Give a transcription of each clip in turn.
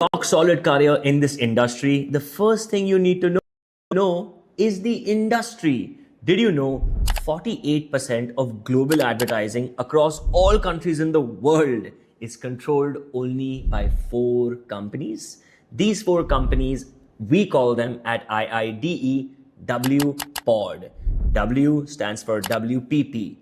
rock solid career in this industry, the first thing you need to know is the industry. Did you know 48% of global advertising across all countries in the world is controlled only by four companies? These four companies, we call them at IIDE WPOD. W stands for WPP.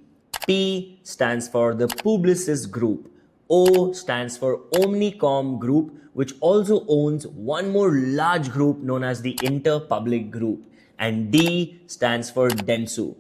P stands for the Publicis Group. O stands for Omnicom Group, which also owns one more large group known as the Interpublic Group. And D stands for Dentsu.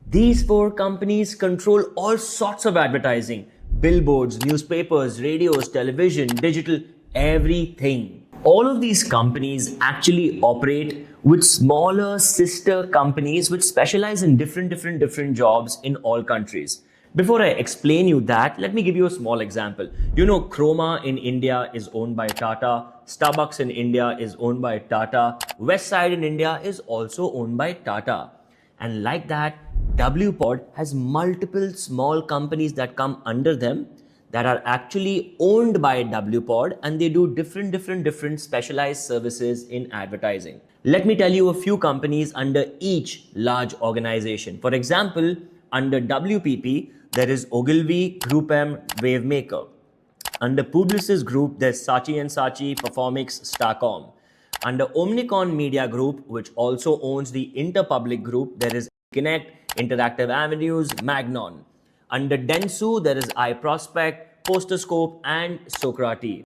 These four companies control all sorts of advertising: billboards, newspapers, radios, television, digital, everything. All of these companies actually operate with smaller sister companies which specialize in different jobs in all countries. Before I explain you that, let me give you a small example. You know, Chroma in India is owned by Tata, Starbucks in India is owned by Tata, Westside in India is also owned by Tata. And like that, WPOD has multiple small companies that come under them that are actually owned by WPOD, and they do different specialized services in advertising. Let me tell you a few companies under each large organization. For example, under WPP, there is Ogilvy Group M Wavemaker. Under Publicis Group, there's Saatchi and Saatchi, Performix, Starcom. Under Omnicom Media Group, which also owns the Interpublic Group, there is Connect, Interactive Avenues, Magnon. Under Dentsu, there is iProspect, Posterscope, and Socrates.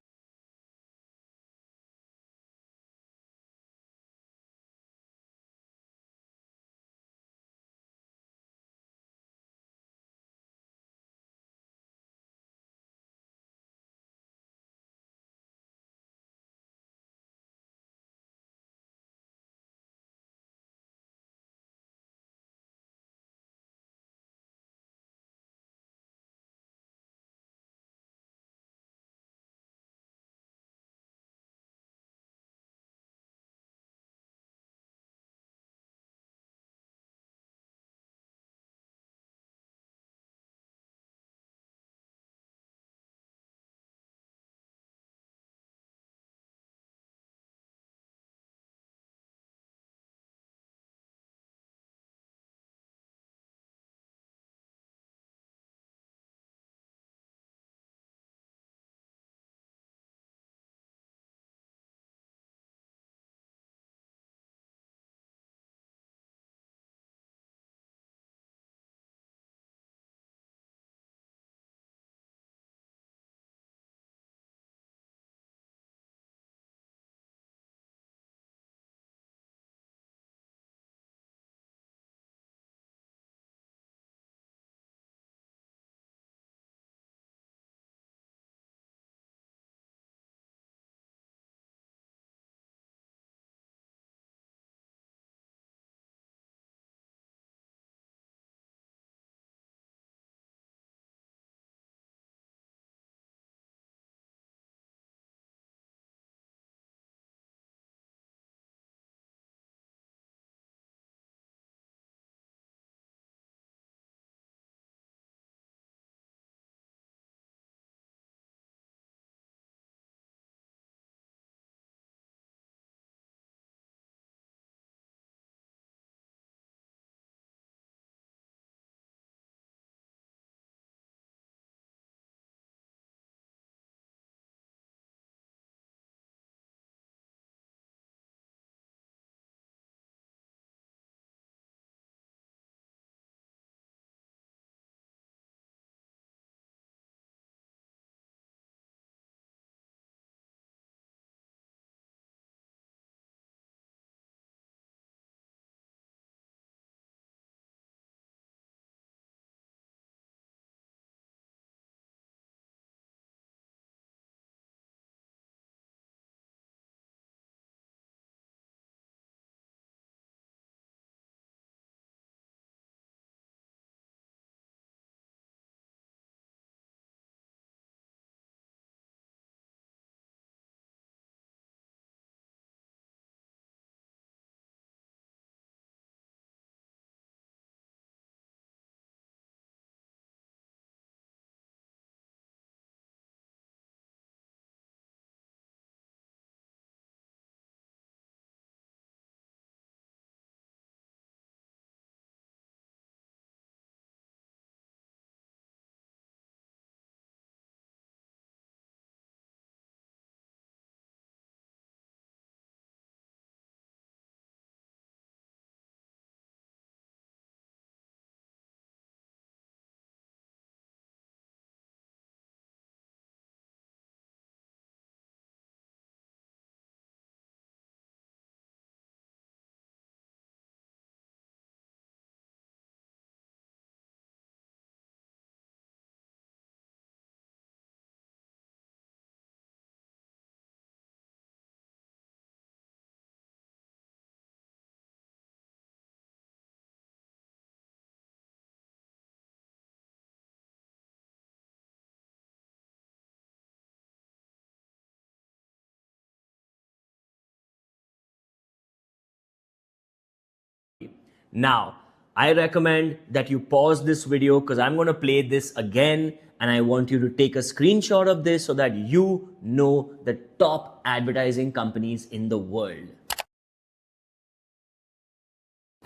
Now, I recommend that you pause this video because I'm going to play this again, and I want you to take a screenshot of this so that you know the top advertising companies in the world.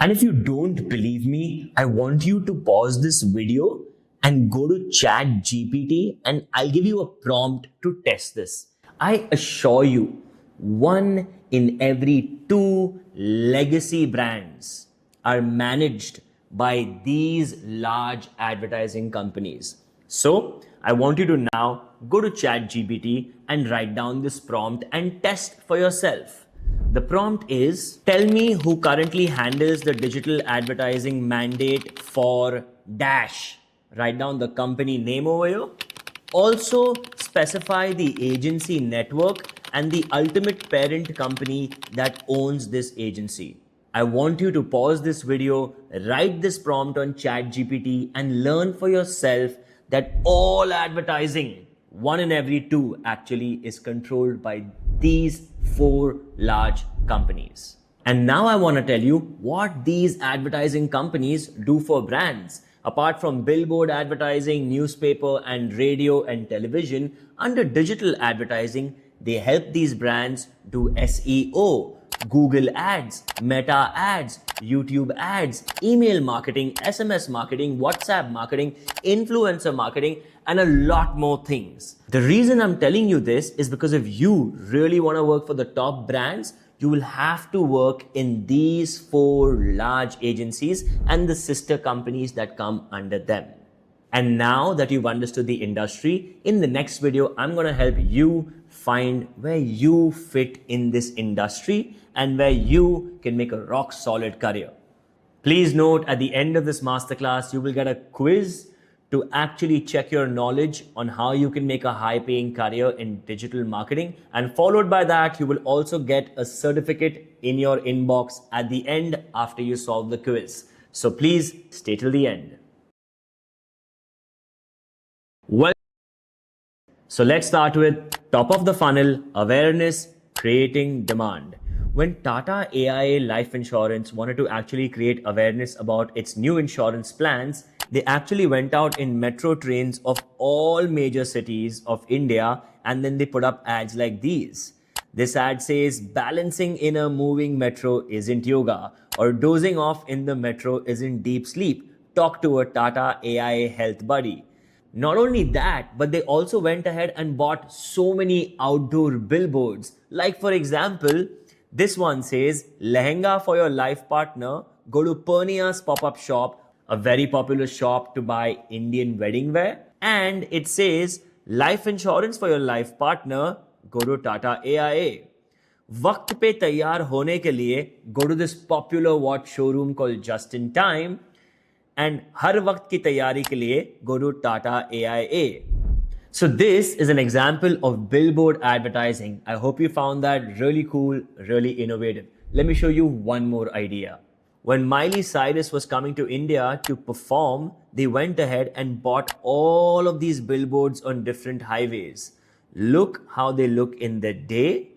And if you don't believe me, I want you to pause this video and go to ChatGPT, and I'll give you a prompt to test this. I assure you, 1 in every 2 legacy brands are managed by these large advertising companies. So I want you to now go to ChatGPT and write down this prompt and test for yourself. The prompt is, tell me who currently handles the digital advertising mandate for Dash. Write down the company name over here. Also specify the agency network and the ultimate parent company that owns this agency. I want you to pause this video, write this prompt on ChatGPT, and learn for yourself that all advertising, 1 in every 2 actually, is controlled by these 4 large companies. And now I want to tell you what these advertising companies do for brands. Apart from billboard advertising, newspaper and radio and television, under digital advertising, they help these brands do SEO, Google ads, Meta ads, YouTube ads, email marketing, SMS marketing, WhatsApp marketing, influencer marketing, and a lot more things. The reason I'm telling you this is because if you really want to work for the top brands, you will have to work in these 4 large agencies and the sister companies that come under them. And now that you've understood the industry, in the next video, I'm going to help you find where you fit in this industry and where you can make a rock solid career. Please note, at the end of this masterclass, you will get a quiz to actually check your knowledge on how you can make a high-paying career in digital marketing. And followed by that, you will also get a certificate in your inbox at the end after you solve the quiz. So please stay till the end. Well, so let's start with top of the funnel, awareness, creating demand. When Tata AIA Life Insurance wanted to actually create awareness about its new insurance plans, they actually went out in metro trains of all major cities of India, and then they put up ads like these. This ad says, balancing in a moving metro isn't yoga, or dozing off in the metro isn't deep sleep. Talk to a Tata AIA health buddy. Not only that, but they also went ahead and bought so many outdoor billboards. Like for example, this one says, lehenga for your life partner, go to Purnia's pop-up shop, a very popular shop to buy Indian wedding wear. And it says, life insurance for your life partner, go to Tata AIA. Waqt pe taiyar hone ke liye, go to this popular watch showroom called Just in Time. And har waqt ki taiyari ke liye, go to Tata AIA. So this is an example of billboard advertising. I hope you found that really cool, really innovative. Let me show you one more idea. When Miley Cyrus was coming to India to perform, they went ahead and bought all of these billboards on different highways. Look how they look in the day,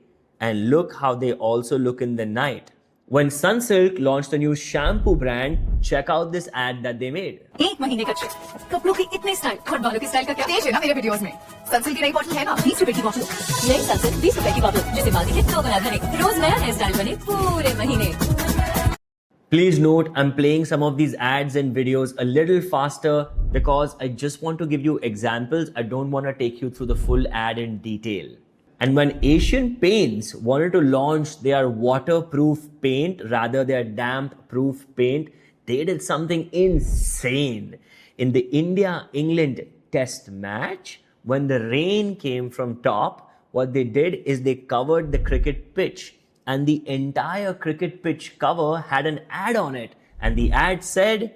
and look how they also look in the night. When Sunsilk launched a new shampoo brand, check out this ad that they made. एक महीने का trip, कपड़ों के इतने style और बालों के style का क्या तेज है ना मेरे वीडियोस में। सनसिल्क की नई बॉटल है ना 20 रुपए की बॉटल। नई सनसिल्क 20 रुपए की बॉटल, जिसे बाल के दो गुना घने, रोज नया हेयर स्टाइल बने पूरे महीने। Please note, I'm playing some of these ads and videos a little faster because I just want to give you examples. I don't want to take you through the full ad in detail. And when Asian Paints wanted to launch their waterproof paint, rather their damp-proof paint, they did something insane. In the India-England test match, when the rain came from top, what they did is they covered the cricket pitch, and the entire cricket pitch cover had an ad on it. And the ad said,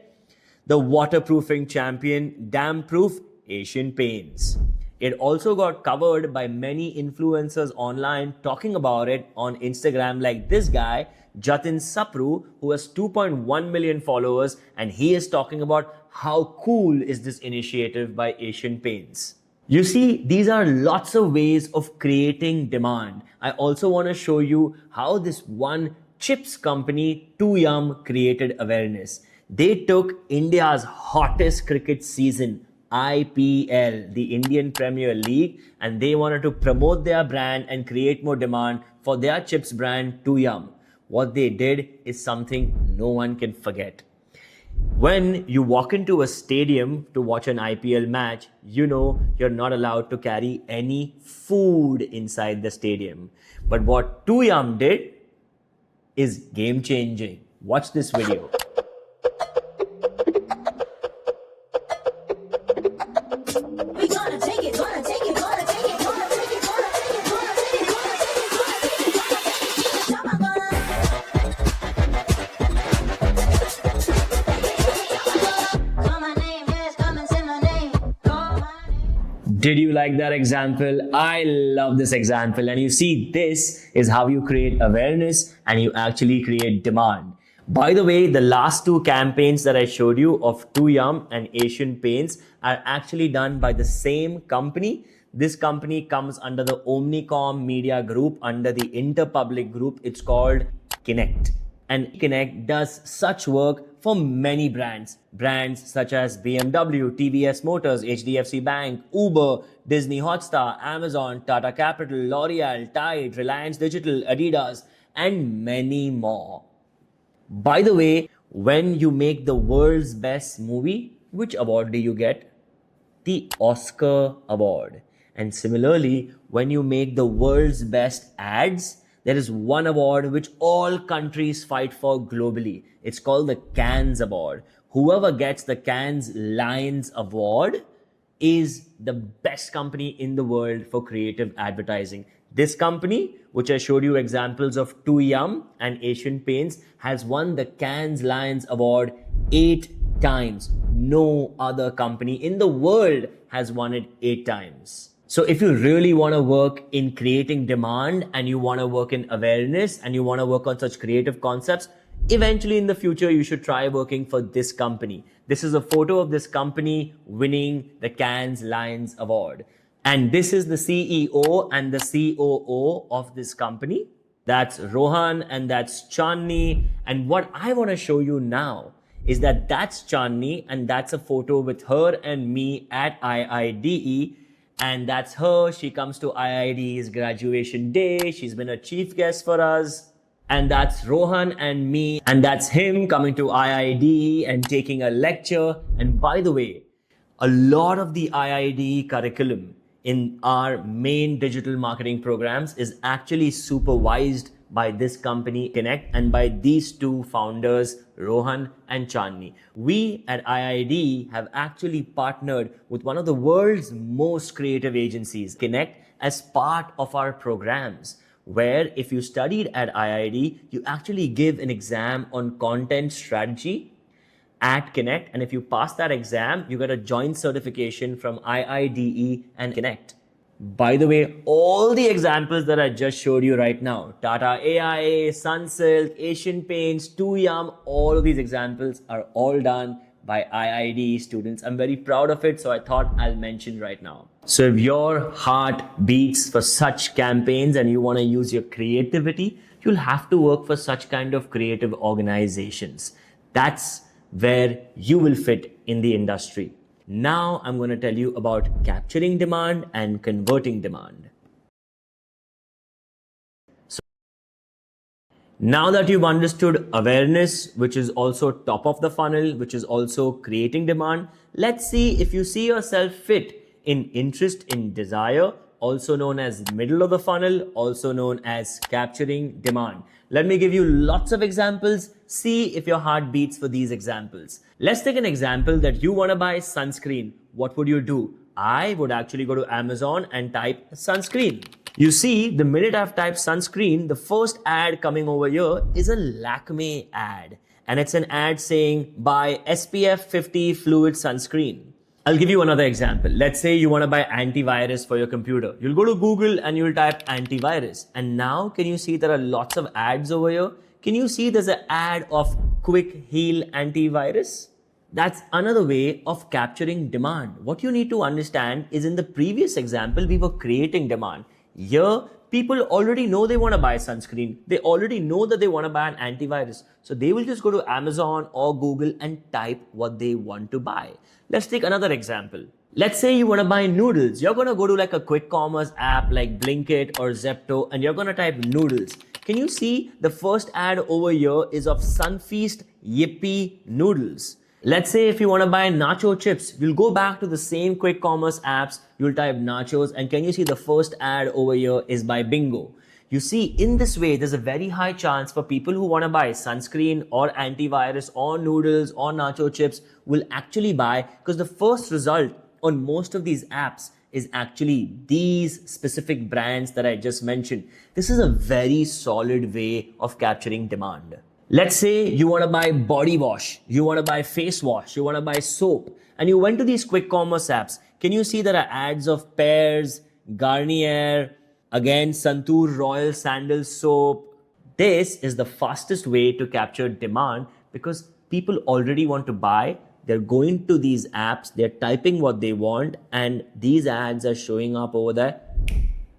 the waterproofing champion, damp-proof Asian Paints. It also got covered by many influencers online talking about it on Instagram, like this guy, Jatin Sapru, who has 2.1 million followers, and he is talking about how cool is this initiative by Asian Paints. You see, these are lots of ways of creating demand. I also want to show you how this one chips company 2Yum created awareness. They took India's hottest cricket season, IPL, the Indian Premier League, and they wanted to promote their brand and create more demand for their chips brand 2Yum. What they did is something no one can forget. When you walk into a stadium to watch an IPL match, you know you're not allowed to carry any food inside the stadium. But what 2Yum did is game changing. Watch this video. We gonna take it, gonna take it, gonna take it, gonna take it, gonna take it, gonna take it, gonna take it, gonna take it, gonna take it. Call my name, yes, come and say my name. Call my name. Did you like that example? I love this example. And you see, this is how you create awareness and you actually create demand. By the way, the last two campaigns that I showed you of 2Yum and Asian Paints are actually done by the same company. This company comes under the Omnicom Media Group, under the Interpublic Group. It's called Connect. And Connect does such work for many brands. Brands such as BMW, TVS Motors, HDFC Bank, Uber, Disney Hotstar, Amazon, Tata Capital, L'Oreal, Tide, Reliance Digital, Adidas, and many more. By the way, when you make the world's best movie, which award do you get? The Oscar award. And similarly, when you make the world's best ads, there is one award which all countries fight for globally. It's called the Cannes Award. Whoever gets the Cannes Lions Award is the best company in the world for creative advertising. This company, which I showed you examples of 2Yum and Asian Paints, has won the Cannes Lions Award 8 times. No other company in the world has won it 8 times. So if you really want to work in creating demand and you want to work in awareness and you want to work on such creative concepts, eventually in the future, you should try working for this company. This is a photo of this company winning the Cannes Lions Award. And this is the CEO and the COO of this company. That's Rohan and that's Chandni. And what I want to show you now is that that's Chandni and that's a photo with her and me at IIDE. And that's her. She comes to IID's graduation day. She's been a chief guest for us. And that's Rohan and me. And that's him coming to IIDE and taking a lecture. And by the way, a lot of the IIDE curriculum in our main digital marketing programs is actually supervised by this company Connect and by these two founders, Rohan and Chandni. We at IID have actually partnered with one of the world's most creative agencies, Connect, as part of our programs, where if you studied at IID, you actually give an exam on content strategy at Connect, and if you pass that exam, you get a joint certification from IIDE and Connect. By the way, all the examples that I just showed you right now, Tata AIA, Sunsilk, Asian Paints, 2Yum, all of these examples are all done by IIDE students. I'm very proud of it, so I thought I'll mention right now. So if your heart beats for such campaigns and you want to use your creativity, you'll have to work for such kind of creative organizations. That's where you will fit in the industry. Now I'm going to tell you about capturing demand and converting demand. So now that you've understood awareness, which is also top of the funnel, which is also creating demand, let's see if you see yourself fit in interest in desire, also known as middle of the funnel, also known as capturing demand. Let me give you lots of examples. See if your heart beats for these examples. Let's take an example that you want to buy sunscreen. What would you do? I would actually go to Amazon and type sunscreen. You see, the minute I've typed sunscreen, the first ad coming over here is a Lakme ad. And it's an ad saying buy SPF 50 fluid sunscreen. I'll give you another example. Let's say you want to buy antivirus for your computer. You'll go to Google and you'll type antivirus. And now can you see there are lots of ads over here? Can you see there's an ad of Quick Heal antivirus? That's another way of capturing demand. What you need to understand is in the previous example, we were creating demand. Here, People already know they want to buy sunscreen. They already know that they want to buy an antivirus. So they will just go to Amazon or Google and type what they want to buy. Let's take another example. Let's say you want to buy noodles. You're going to go to like a quick commerce app like Blinkit or Zepto and you're going to type noodles. Can you see the first ad over here is of Sunfeast Yippee Noodles. Let's say if you want to buy nacho chips, you'll go back to the same quick commerce apps, you'll type nachos, and can you see the first ad over here is by Bingo. You see, in this way, there's a very high chance for people who want to buy sunscreen or antivirus or noodles or nacho chips will actually buy, because the first result on most of these apps is actually these specific brands that I just mentioned. This is a very solid way of capturing demand. Let's say you want to buy body wash, you want to buy face wash, you want to buy soap, and you went to these quick commerce apps. Can you see there are ads of Pears, Garnier, again Santoor Royal Sandal Soap? This is the fastest way to capture demand because people already want to buy. They're going to these apps, they're typing what they want, and these ads are showing up over there.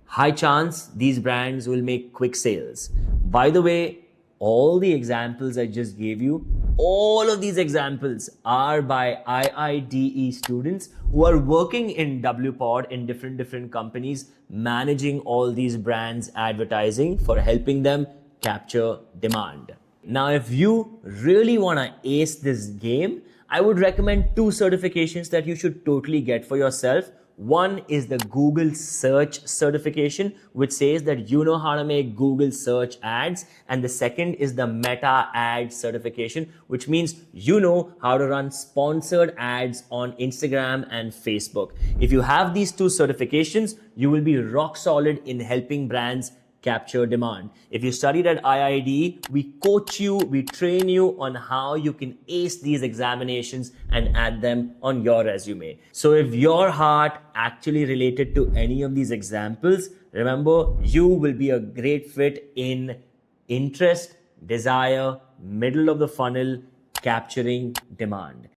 High chance these brands will make quick sales. By the way, all the examples I just gave you, all of these examples are by IIDE students who are working in WPod in different companies, managing all these brands' advertising for helping them capture demand. Now, if you really want to ace this game, I would recommend 2 certifications that you should totally get for yourself. One is the Google Search certification, which says that you know how to make Google search ads. And the second is the Meta Ad certification, which means you know how to run sponsored ads on Instagram and Facebook. If you have these 2 certifications, you will be rock solid in helping brands capture demand. If you studied at IID, we coach you, we train you on how you can ace these examinations and add them on your resume. So if your heart actually related to any of these examples, remember you will be a great fit in interest, desire, middle of the funnel, capturing demand.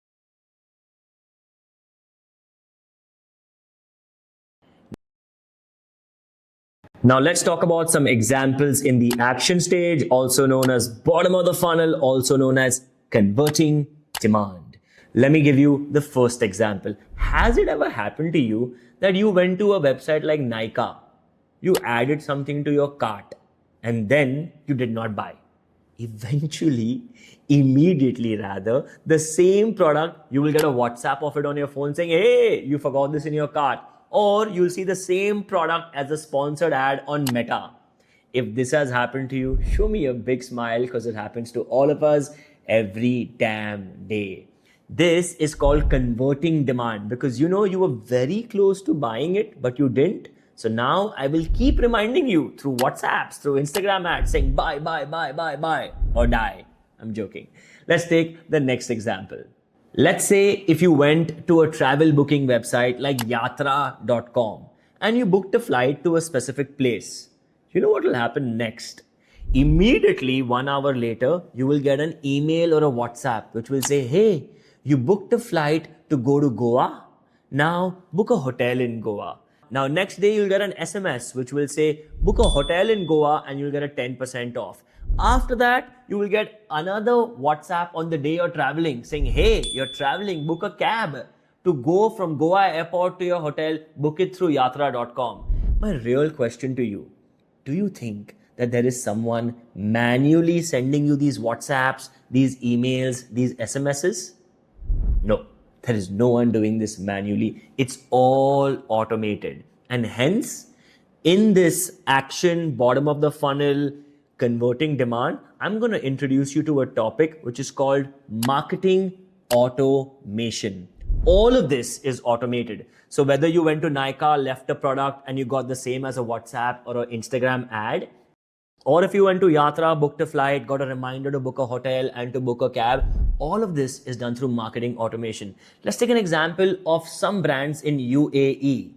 Now let's talk about some examples in the action stage, also known as bottom of the funnel, also known as converting demand. Let me give you the first example. Has it ever happened to you that you went to a website like Nykaa, you added something to your cart, and then you did not buy? Eventually, immediately rather, the same product, you will get a WhatsApp of it on your phone saying, hey, you forgot this in your cart. Or you'll see the same product as a sponsored ad on Meta. If this has happened to you, show me a big smile because it happens to all of us every damn day. This is called converting demand because you know you were very close to buying it, but you didn't. So now I will keep reminding you through WhatsApps, through Instagram ads saying buy, or die. I'm joking. Let's take the next example. Let's say if you went to a travel booking website like yatra.com and you booked a flight to a specific place. You know what will happen next? Immediately 1 hour later, you will get an email or a WhatsApp which will say, hey, you booked a flight to go to Goa. Now book a hotel in Goa. Now next day you'll get an SMS which will say, book a hotel in Goa and you'll get a 10% off. After that, you will get another WhatsApp on the day you're traveling saying, hey, you're traveling, book a cab to go from Goa airport to your hotel, book it through yatra.com. My real question to you, do you think that there is someone manually sending you these WhatsApps, these emails, these SMSs? No, there is no one doing this manually. It's all automated. And hence, in this action, bottom of the funnel, converting demand, I'm going to introduce you to a topic which is called marketing automation. All of this is automated. So whether you went to Nykaa, left a product and you got the same as a WhatsApp or an Instagram ad, or if you went to Yatra, booked a flight, got a reminder to book a hotel and to book a cab, all of this is done through marketing automation. Let's take an example of some brands in UAE.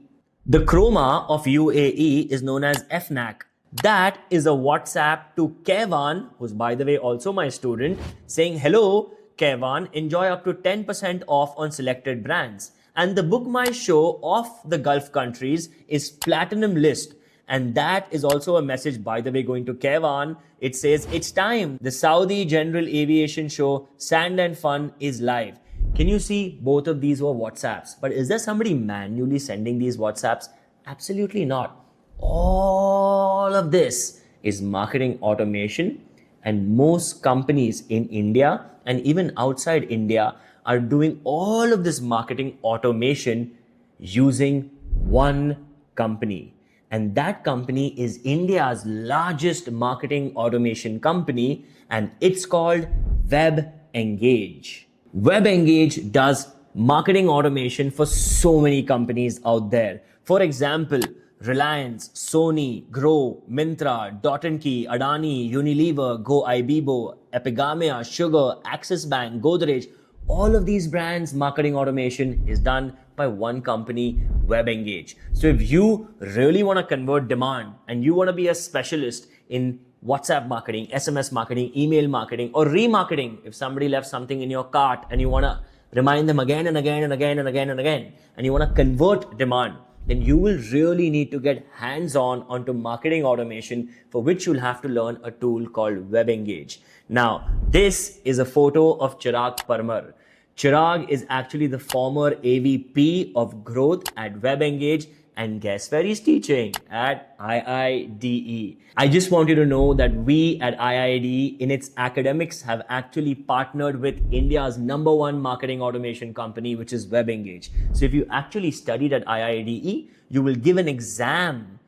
The Chroma of UAE is known as FNAC. That is a WhatsApp to Kevan, who's by the way also my student, saying, hello, Kevan, enjoy up to 10% off on selected brands. And the Book My Show of the Gulf countries is platinum list. And that is also a message, by the way, going to Kevan. It says, it's time. The Saudi General Aviation Show, Sand and Fun, is live. Can you see both of these were WhatsApps? But is there somebody manually sending these WhatsApps? Absolutely not. All of this is marketing automation, and most companies in India and even outside India are doing all of this marketing automation using one company. And that company is India's largest marketing automation company, and it's called WebEngage. WebEngage does marketing automation for so many companies out there. For example, Reliance, Sony, Grow, Myntra, Dot & Key, Adani, Unilever, Go Ibibo, Epigamia, Sugar, Axis Bank, Godrej. All of these brands' marketing automation is done by one company, WebEngage. So if you really want to convert demand and you want to be a specialist in WhatsApp marketing, SMS marketing, email marketing, or remarketing, if somebody left something in your cart and you want to remind them again and again and again and again and again, and you want to convert demand, then you will really need to get hands-on onto marketing automation, for which you'll have to learn a tool called WebEngage. Now, this is a photo of Chirag Parmar. Chirag is actually the former AVP of growth at WebEngage, and guess where he's teaching? At IIDE. I just want you to know that we at IIDE in its academics have actually partnered with India's #1 marketing automation company, which is WebEngage. So if you actually studied at IIDE, you will give an exam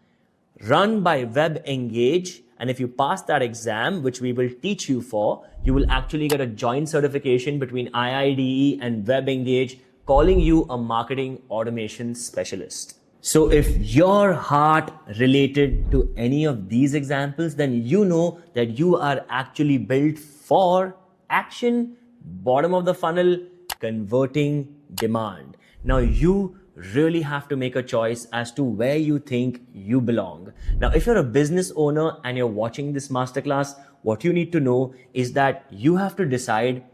run by WebEngage, and if you pass that exam, which we will teach you for, you will actually get a joint certification between IIDE and WebEngage, calling you a marketing automation specialist. So if your heart related to any of these examples, then you know that you are actually built for action, bottom of the funnel, converting demand. Now you really have to make a choice as to where you think you belong. Now, if you're a business owner and you're watching this masterclass, what you need to know is that you have to decide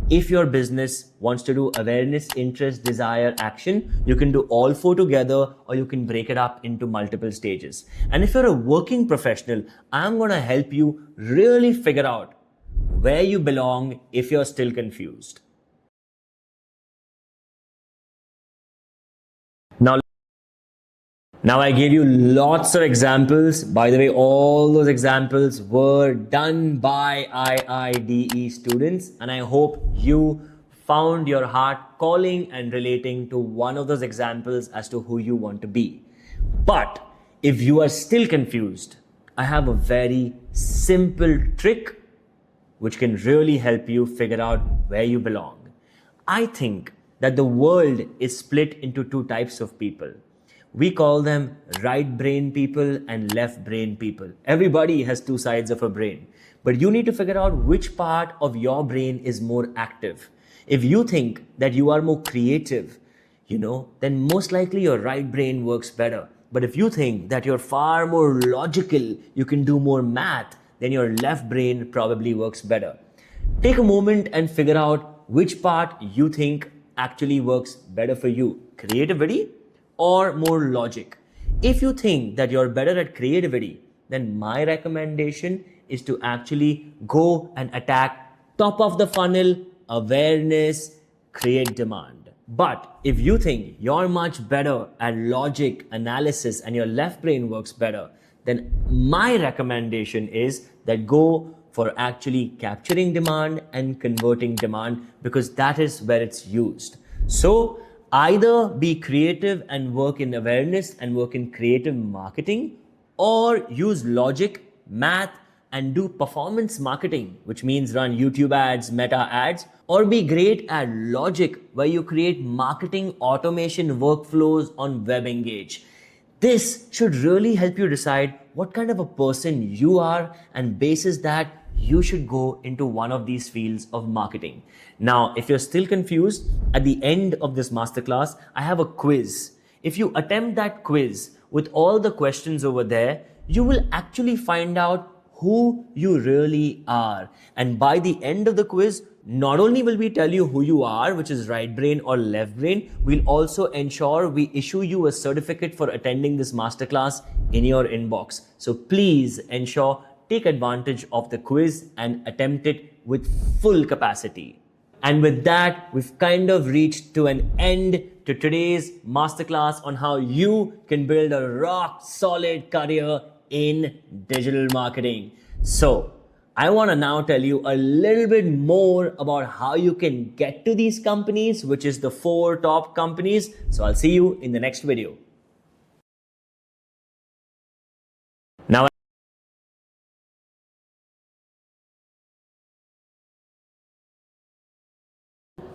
if your business wants to do awareness, interest, desire, action. You can do all four together, or you can break it up into multiple stages. And if you're a working professional, I'm going to help you really figure out where you belong if you're still confused. Now I gave you lots of examples. By the way, all those examples were done by IIDE students, and I hope you found your heart calling and relating to one of those examples as to who you want to be. But if you are still confused, I have a very simple trick which can really help you figure out where you belong. I think that the world is split into two types of people. We call them right brain people and left brain people. Everybody has two sides of a brain, but you need to figure out which part of your brain is more active. If you think that you are more creative, then most likely your right brain works better. But if you think that you're far more logical, you can do more math, then your left brain probably works better. Take a moment and figure out which part you think actually works better for you. Creativity or more logic. If you think that you're better at creativity, then my recommendation is to actually go and attack top of the funnel, awareness, create demand. But if you think you're much better at logic, analysis, and your left brain works better, then my recommendation is that go for actually capturing demand and converting demand, because that is where it's used. So either be creative and work in awareness and work in creative marketing, or use logic, math, and do performance marketing, which means run YouTube ads, meta ads, or be great at logic, where you create marketing automation workflows on WebEngage. This should really help you decide what kind of a person you are, and basis that, you should go into one of these fields of marketing. Now, if you're still confused, at the end of this masterclass, I have a quiz. If you attempt that quiz with all the questions over there, you will actually find out who you really are. And by the end of the quiz, not only will we tell you who you are, which is right brain or left brain, we'll also ensure we issue you a certificate for attending this masterclass in your inbox. So please ensure, take advantage of the quiz and attempt it with full capacity. And with that, we've kind of reached to an end to today's masterclass on how you can build a rock solid career in digital marketing. So I want to now tell you a little bit more about how you can get to these companies, which is the 4 top companies. So I'll see you in the next video. Now,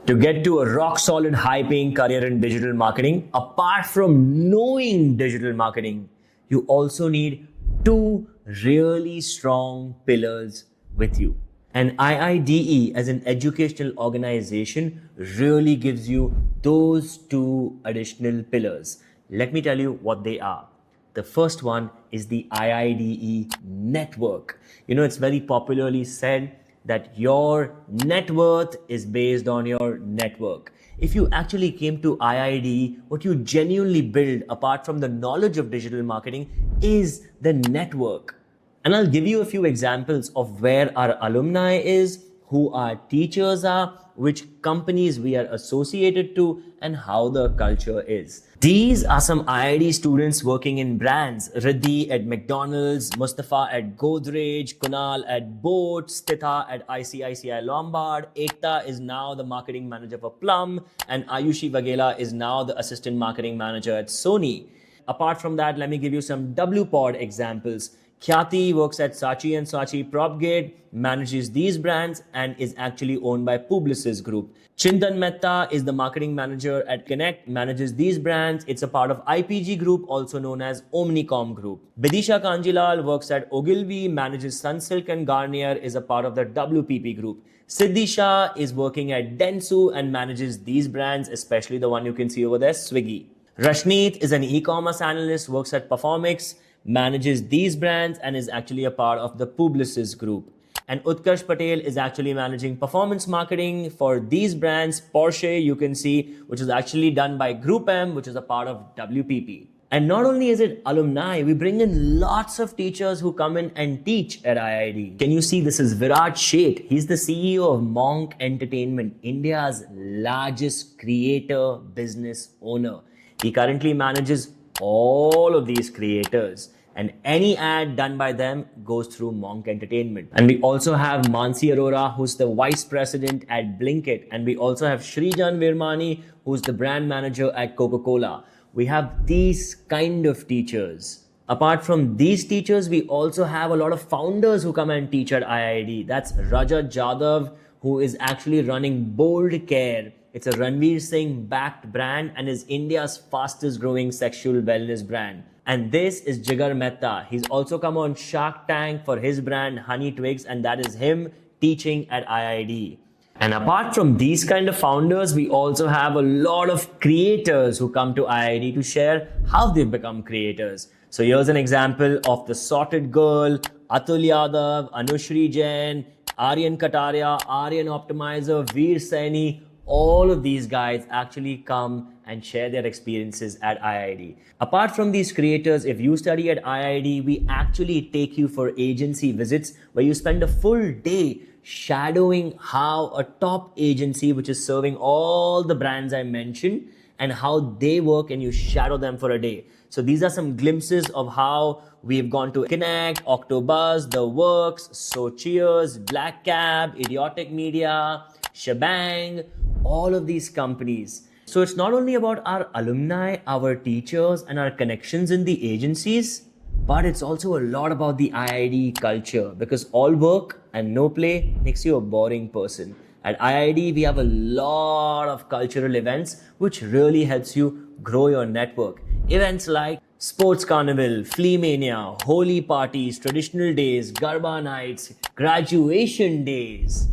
to get to a rock solid high paying career in digital marketing, apart from knowing digital marketing, you also need 2 really strong pillars with you. And IIDE as an educational organization really gives you those 2 additional pillars. Let me tell you what they are. The first one is the IIDE network. You know, it's very popularly said that your net worth is based on your network. If you actually came to IIDE, what you genuinely build apart from the knowledge of digital marketing is the network. And I'll give you a few examples of where our alumni is, who our teachers are, which companies we are associated to, and how the culture is. These are some IID students working in brands. Riddhi at McDonald's, Mustafa at Godrej, Kunal at Boat, Stitha at ICICI Lombard, Ekta is now the marketing manager for Plum, and Ayushi Vagela is now the assistant marketing manager at Sony. Apart from that, let me give you some WPod examples. Khyati works at Saatchi & Saatchi Propgate, manages these brands and is actually owned by Publicis Group. Chintan Mehta is the marketing manager at Connect, manages these brands. It's a part of IPG Group, also known as Omnicom Group. Bidisha Kanjilal works at Ogilvy, manages Sunsilk and Garnier, is a part of the WPP Group. Siddhi Shah is working at Dentsu and manages these brands, especially the one you can see over there, Swiggy. Rashneet is an e-commerce analyst, works at Performix, manages these brands and is actually a part of the Publicis Group. And Utkarsh Patel is actually managing performance marketing for these brands. Porsche, you can see, which is actually done by Group M, which is a part of WPP. And not only is it alumni, we bring in lots of teachers who come in and teach at IID. Can you see this is Virat Sheth? He's the CEO of Monk Entertainment, India's largest creator business owner. He currently manages all of these creators, and any ad done by them goes through Monk Entertainment. And we also have Mansi Arora, who's the vice president at Blinkit. And we also have Srijan Virmani, who's the brand manager at Coca-Cola. We have these kind of teachers. Apart from these teachers, we also have a lot of founders who come and teach at IID. That's Rajat Jadhav, who is actually running Bold Care. It's a Ranveer Singh backed brand and is India's fastest growing sexual wellness brand. And this is Jigar Mehta. He's also come on Shark Tank for his brand Honey Twigs, and that is him teaching at IID. And apart from these kind of founders, we also have a lot of creators who come to IID to share how they've become creators. So here's an example of the Sorted Girl, Atul Yadav, Anushri Jain, Aryan Kataria, Aryan Optimizer, Veer Saini. All of these guys actually come and share their experiences at IID. Apart from these creators, if you study at IID, we actually take you for agency visits where you spend a full day shadowing how a top agency, which is serving all the brands I mentioned, and how they work, and you shadow them for a day. So these are some glimpses of how we've gone to Connect, Octobuzz, The Works, So Cheers, Black Cab, Idiotic Media, Shebang, all of these companies. So it's not only about our alumni, our teachers, and our connections in the agencies, but it's also a lot about the IID culture, because all work and no play makes you a boring person. At IID, we have a lot of cultural events which really helps you grow your network. Events like Sports Carnival, Flea Mania, Holi parties, traditional days, Garba nights, graduation days.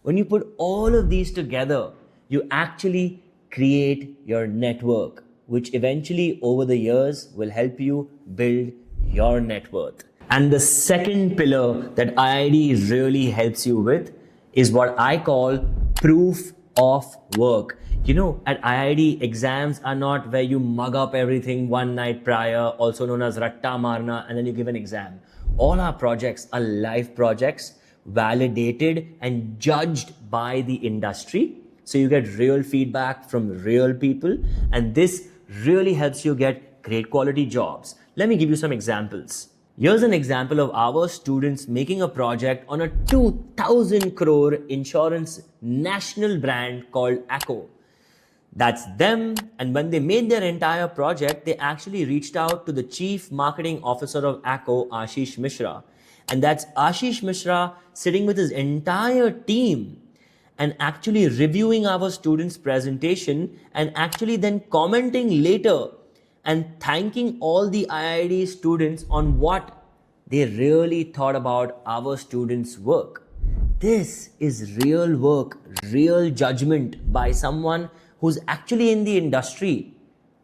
When you put all of these together, you actually create your network, which eventually over the years will help you build your net worth. And the second pillar that IID really helps you with is what I call proof of work. You know, at IID, exams are not where you mug up everything one night prior, also known as ratta marna, and then you give an exam. All our projects are live projects, validated and judged by the industry. So you get real feedback from real people, and this really helps you get great quality jobs. Let me give you some examples. Here's an example of our students making a project on a 2000 crore insurance national brand called ACO. That's them. And when they made their entire project, they actually reached out to the chief marketing officer of ACO, Ashish Mishra. And that's Ashish Mishra sitting with his entire team and actually reviewing our students' presentation and actually then commenting later and thanking all the IID students on what they really thought about our students' work. This is real work, real judgment by someone who's actually in the industry,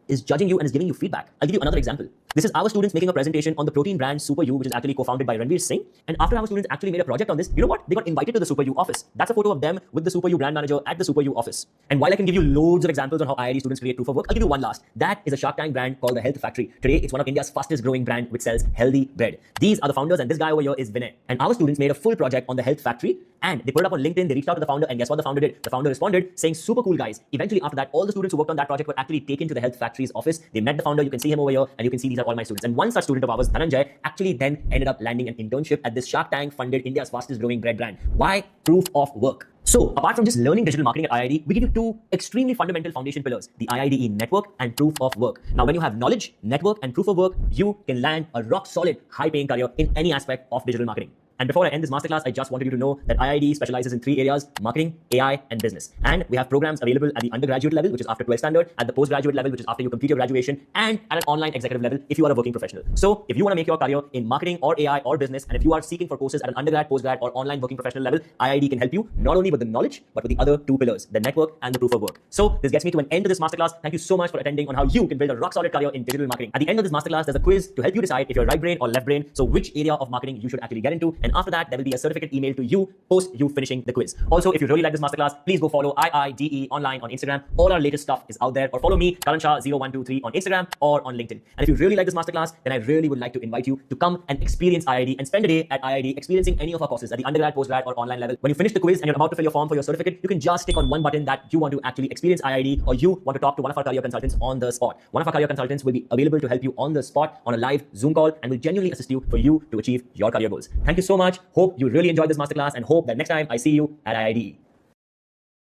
is judging you and is giving you feedback. I'll give you another example. This is our students making a presentation on the protein brand Super U, which is actually co-founded by Ranveer Singh. And after our students actually made a project on this, you know what? They got invited to the Super U office. That's a photo of them with the Super U brand manager at the Super U office. And while I can give you loads of examples on how IIT students create proof of work, I'll give you one last. That is a Shark Tank brand called the Health Factory. Today, it's one of India's fastest growing brand which sells healthy bread. These are the founders, and this guy over here is Vinay. And our students made a full project on the Health Factory, and they put it up on LinkedIn. They reached out to the founder, and guess what the founder did? The founder responded saying, super cool guys. Eventually, after that, all the students who worked on that project were actually taken to the Health Factory's office. They met the founder. You can see him over here, and you can see these are all my students. And one such student of ours, Dhananjay, actually then ended up landing an internship at this Shark Tank funded India's fastest growing bread brand. Why? Proof of work. So apart from just learning digital marketing at IID, we give you two extremely fundamental foundation pillars, the IIDE network and proof of work. Now, when you have knowledge, network and proof of work, you can land a rock solid, high paying career in any aspect of digital marketing. And before I end this masterclass, I just wanted you to know that IID specializes in 3 areas: marketing, AI, and business. And we have programs available at the undergraduate level, which is after 12 standard, at the postgraduate level, which is after you complete your graduation, and at an online executive level if you are a working professional. So if you want to make your career in marketing or AI or business, and if you are seeking for courses at an undergrad, postgrad, or online working professional level, IID can help you not only with the knowledge, but with the other 2 pillars, the network and the proof of work. So this gets me to an end of this masterclass. Thank you so much for attending on how you can build a rock solid career in digital marketing. At the end of this masterclass, there's a quiz to help you decide if you're right brain or left brain, so which area of marketing you should actually get into. And after that, there will be a certificate email to you post you finishing the quiz. Also, if you really like this masterclass, please go follow IIDE online on Instagram. All our latest stuff is out there. Or follow me, Karan Shah 0123 on Instagram or on LinkedIn. And if you really like this masterclass, then I really would like to invite you to come and experience IID and spend a day at IID experiencing any of our courses at the undergrad, postgrad, or online level. When you finish the quiz and you're about to fill your form for your certificate, you can just click on one button that you want to actually experience IID, or you want to talk to one of our career consultants on the spot. One of our career consultants will be available to help you on the spot on a live Zoom call and will genuinely assist you for you to achieve your career goals. Thank you so much. Hope you really enjoyed this masterclass and hope that next time I see you at IIDE.